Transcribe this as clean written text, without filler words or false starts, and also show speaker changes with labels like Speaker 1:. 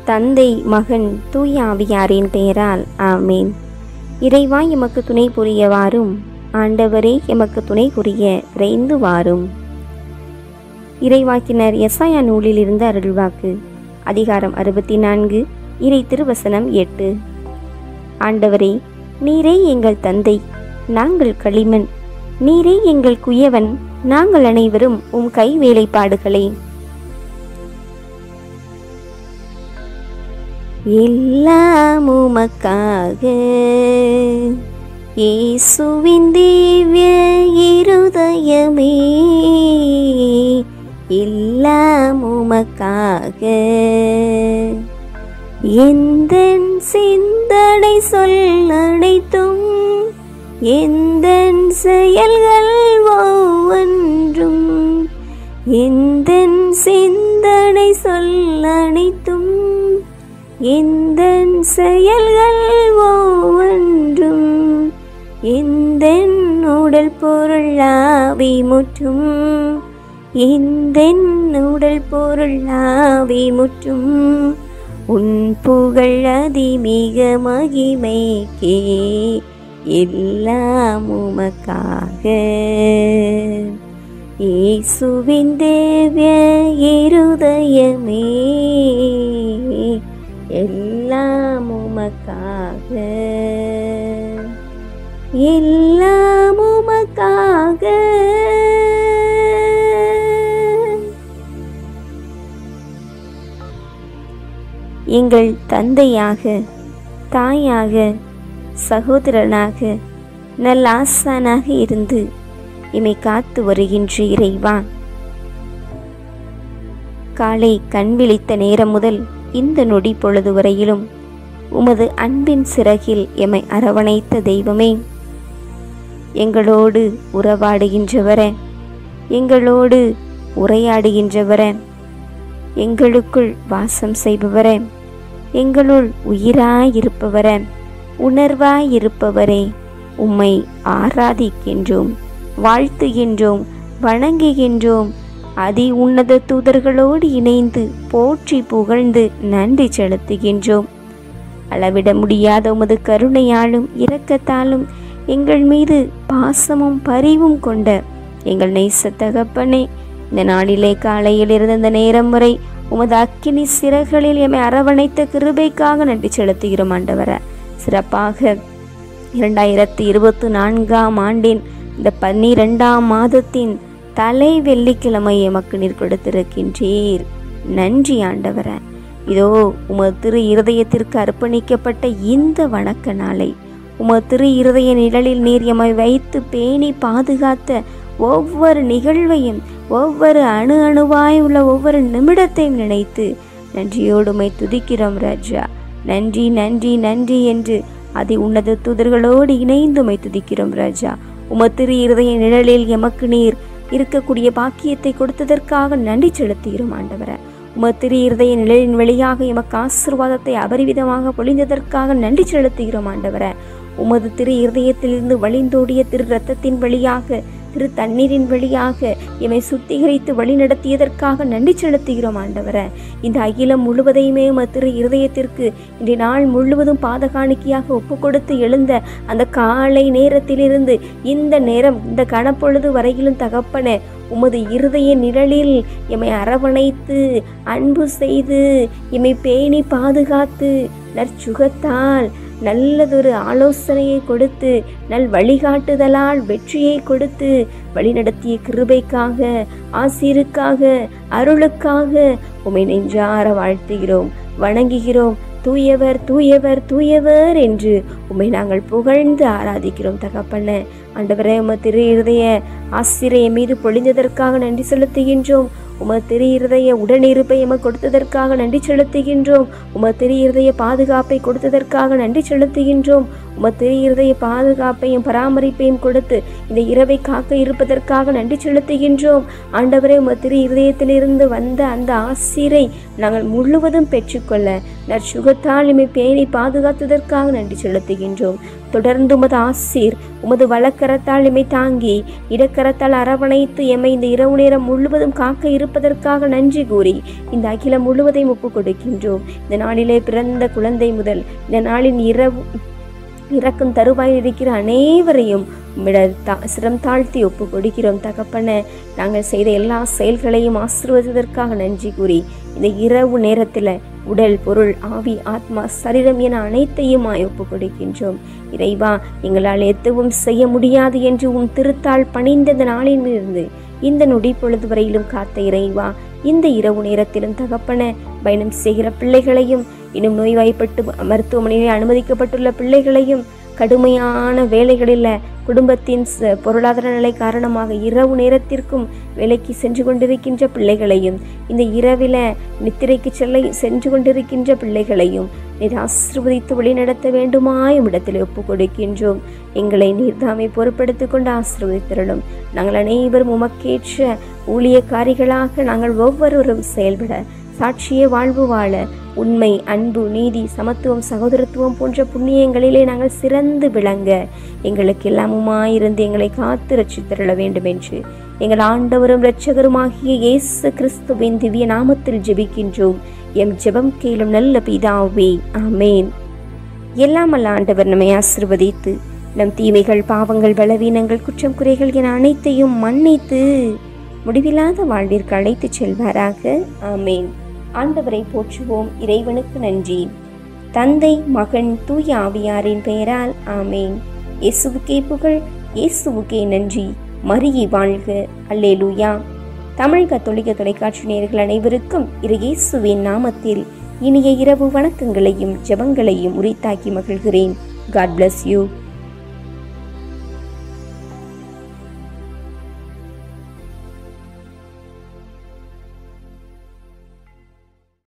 Speaker 1: தந்தை, மகன், தூய ஆவியாரின் பெயரால் ஆமேன். இறைவா எமக்கு துணை புரிய வாரும். ஆண்டவரே எமக்கு துணை புரிய விரைந்து வாரும். இறைவாக்கினர் எசாயா நூலில் இருந்து அருள்வாக்கு. அதிகாரம் 64, இறை திருவசனம் 8. ஆண்டவரே, நீரே எங்கள் தந்தை, நாங்கள் களிமண். நீரே எங்கள் குயவன், நாங்கள் அனைவரும் உம் கை வேலைப்பாடுகளே. எல்லாம் உமக்காக இயேசுவின் திவ்ய இருதயமே, எல்லாம் உமக்காக. எந்தன் சிந்தனை சொல் அனைத்தும், எந்தன் செயல்கள் ஒவ்வொன்றும், எந்தன் சிந்தனை சொல் அனைத்தும், எந்தன் செயல்கள் ஒவ்வொன்றும், எந்தன் உடல் பொருள் ஆவி முற்றும், எந்தன் உடல் பொருள் ஆவி முற்றும், உன் புகழ் அதிமிக மகிமைக்கே, எல்லாம் உமக்காக. இயேசுவின் திவ்ய இருதயமே, எல்லாம் உமக்காக, எல்லாம் உமக்காக. எங்கள் தந்தையாக, தாயாக, சகோதரனாக, நல்ல ஆசானாக இருந்து எம்மை காத்து வருகின்ற இறைவா, காலை கண் விழித்த நேரம் முதல் இந்த நொடி பொழுது வரையிலும் உமது அன்பின் சிறகில் எம்மை அரவணைத்த தெய்வமே, எங்களோடு உறவாடுகின்றவர, எங்களோடு உரையாடுகின்றவர, எங்களுக்குள் வாசம் செய்பவர, எங்களுள் உயிராயிருப்பவர, உணர்வாயிருப்பவரே, உம்மை ஆராதிக்கின்றோம், வாழ்த்துகின்றோம், வணங்குகின்றோம். அதி உன்னத தூதர்களோடு இணைந்து போற்றி புகழ்ந்து நன்றி செலுத்துகின்றோம். அளவிட முடியாத உமது கருணையாலும் இரக்கத்தாலும் எங்கள் மீது பாசமும் பரிவும் கொண்ட எங்கள் நேச தகப்பனே, இந்த நாளிலே காலையில் இருந்த இந்த நேரம் வரை உமது அக்கினி சிறகுகளில் எம்மை அரவணைத்த கிருபைக்காக நன்றி செலுத்துகிறோம். ஆண்டவர, சிறப்பாக 2024ஆம் ஆண்டின் இந்த 12ஆம் மாதத்தின் தலை வெள்ளிக்கிழமை எமக்கு நீர் கொடுத்திருக்கின்றீர். நன்றி ஆண்டவர. இதோ உமது திரு இருதயத்திற்கு அர்ப்பணிக்கப்பட்ட இந்த வணக்க நாளை, உமது திரு இருதய நிழலில் நீர் எம்மை வைத்து பேணி பாதுகாத்த ஒவ்வொரு நிகழ்வையும், ஒவ்வொரு அணு அணுவாய் உள்ள ஒவ்வொரு நிமிடத்தையும் நினைத்து நன்றியோடு உம்மை துதிக்கிறோம் ராஜா. நன்றி நன்றி நன்றி என்று அதி உன்னத தூதர்களோடு இணைந்து உம்மை துதிக்கிறோம் ராஜா. உமது திரு இருதய நிழலில் எமக்கு நீர் இருக்கக்கூடிய பாக்கியத்தை கொடுத்ததற்காக நன்றி செலுத்துகிறோம் ஆண்டவர. உமது திரு இருதய நிழலின் வழியாக எமக்கு ஆசீர்வாதத்தை அபரிவிதமாக பொழிந்ததற்காக நன்றி செலுத்துகிறோம் ஆண்டவர. உமது திரு இருதயத்திலிருந்து வழிந்தோடிய திரு இரத்தத்தின் வழியாக, திரு தண்ணீரின் வழியாக எம்மை சுத்திகரித்து வழி நடத்தியதற்காக நன்றி செலுத்துகிறோம் ஆண்டவர. இந்த அகிலம் முழுவதையுமே உமது திரு இருதயத்திற்கு இன்றைய நாள் முழுவதும் பாதகாணிக்கையாக ஒப்பு கொடுத்து எழுந்த அந்த காலை நேரத்திலிருந்து இந்த நேரம், இந்த கணப்பொழுது வரையிலும் தகப்பன, உமது இருதய நிழலில் எம்மை அரவணைத்து அன்பு செய்து எம்மை பேணி பாதுகாத்து நற்சுகத்தால் நல்லதொரு ஆலோசனையை கொடுத்து நல் வழிகாட்டுதலால் வெற்றியை கொடுத்து வழிநடத்திய கிருபைக்காக, ஆசீருக்காக, அருளுக்காக உம்மை நெஞ்சார வாழ்த்துகிறோம், வணங்குகிறோம். தூயவர் தூயவர் தூயவர் என்று உம்மை நாங்கள் புகழ்ந்து ஆராதிக்கிறோம் தகப்பன. ஆண்டவரே, உமது திரு இருதய ஆசிரிய மீது பொழிந்ததற்காக நன்றி செலுத்துகின்றோம். உமது திரு இருதய உடனிருப்பை எமக்கு கொடுத்ததற்காக நன்றி செலுத்துகின்றோம். உமது திரு இருதய பாதுகாப்பை கொடுத்ததற்காக நன்றி செலுத்துகின்றோம். உமது இருதய பாதுகாப்பையும் பராமரிப்பையும் கொடுத்து இந்த இரவை காக்க இருப்பதற்காக நன்றி செலுத்துகின்றோம். ஆண்டவரே, உமது இருதயத்திலிருந்து வந்த அந்த ஆசீரை நாங்கள் முழுவதும் பெற்றுக்கொள்ள நற்சுகத்தால் எம்மை பேணி பாதுகாத்ததற்காக நன்றி செலுத்துகின்றோம். தொடர்ந்து உமது ஆசீர் உமது வலக்கரத்தால் எம்மை தாங்கி இடக்கரத்தால் அரவணைத்து எம்மை இந்த இரவு நேரம் முழுவதும் காக்க இருப்பதற்காக நன்றி கூறி இந்த அகிலம் முழுவதையும் ஒப்புக் கொடுக்கின்றோம். இந்த நாளிலே பிறந்த குழந்தை முதல் இந்த நாளின் இறக்கும் தருவாயில் இருக்கிற அனைவரையும் சிரம் தாழ்த்தி ஒப்பு கொடுக்கிறோம். தகப்பன, நாங்கள் செய்த எல்லா செயல்களையும் ஆசீர்வதிப்பதற்காக நன்றி கூறி இந்த இரவு நேரத்தில் உடல், பொருள், ஆவி, ஆத்மா, சரீரம் என அனைத்தையுமாய் ஒப்பு கொடுக்கின்றோம். இறைவா, எங்களால் எதுவும் செய்ய முடியாது என்று உன் திருத்தாள் பணிந்த நாளிலிருந்து இந்த நொடி பொழுது வரையிலும் காத்த இறைவா, இந்த இரவு நேரத்திலும் தகப்பன, பயணம் செய்கிற பிள்ளைகளையும், இன்னும் நோய்வாய்ப்பட்டு மருத்துவமனையில் அனுமதிக்கப்பட்டுள்ள பிள்ளைகளையும், கடுமையான வேலைகளில் குடும்பத்தின் பொருளாதார நிலை காரணமாக இரவு நேரத்திற்கும் வேலைக்கு சென்று கொண்டிருக்கின்ற பிள்ளைகளையும், இந்த இரவில் நித்திரைக்கு சென்று கொண்டிருக்கின்ற பிள்ளைகளையும் நீர் ஆசீர்வதித்து வழிநடத்த வேண்டுமாய் இடத்தில் ஒப்புக் கொடுக்கின்றோம். எங்களை நீர்தாமை பொறுப்படுத்திக் கொண்டு ஆசீர்வதித்திரளும். நாங்கள் அனைவரும் உமக்கேற்ற ஊழியக்காரிகளாக நாங்கள் ஒவ்வொருவரும் செயல்பட, சாட்சிய வாழ்வு வாழ, உண்மை, அன்பு, நீதி, சமத்துவம், சகோதரத்துவம் போன்ற புண்ணியங்களிலே நாங்கள் சிறந்து விளங்க எங்களுக்கு எல்லாமுமாயிருந்து எங்களை காத்து ரட்சித்தருள வேண்டும் என்று எங்கள் ஆண்டவரும் இரட்சகருமாகிய இயேசு கிறிஸ்துவின் திவ்ய நாமத்தில் ஜெபிக்கின்றோம். எம் ஜெபம் கேளும் நல்ல பிதாவே, ஆமேன். எல்லாம் அல்ல ஆண்டவர் நம்மை ஆசீர்வதித்து நம் தீமைகள், பாவங்கள், பலவீனங்கள், குற்றம், குறைகள் என அனைத்தையும் மன்னித்து முடிவில்லாத வாழ்விற்கு அழைத்து செல்வாராக. ஆமேன். ஆண்டவரை போற்றுவோம். இறைவனுக்கு நன்றி. தந்தை, மகன், தூய ஆவியாரின் பெயரால் ஆமேன். இயேசுவுக்கே புகழ், இயேசுவுக்கே நன்றி. மரியே வாழ்க. அல்லேலூயா. தமிழ் கத்தோலிக்க தொலைக்காட்சி நேயர்கள் அனைவருக்கும் இயேசுவின் நாமத்தில் இனிய இரவு வணக்கங்களையும் ஜெபங்களையும் உரித்தாக்கி மகிழ்கிறேன். God bless you.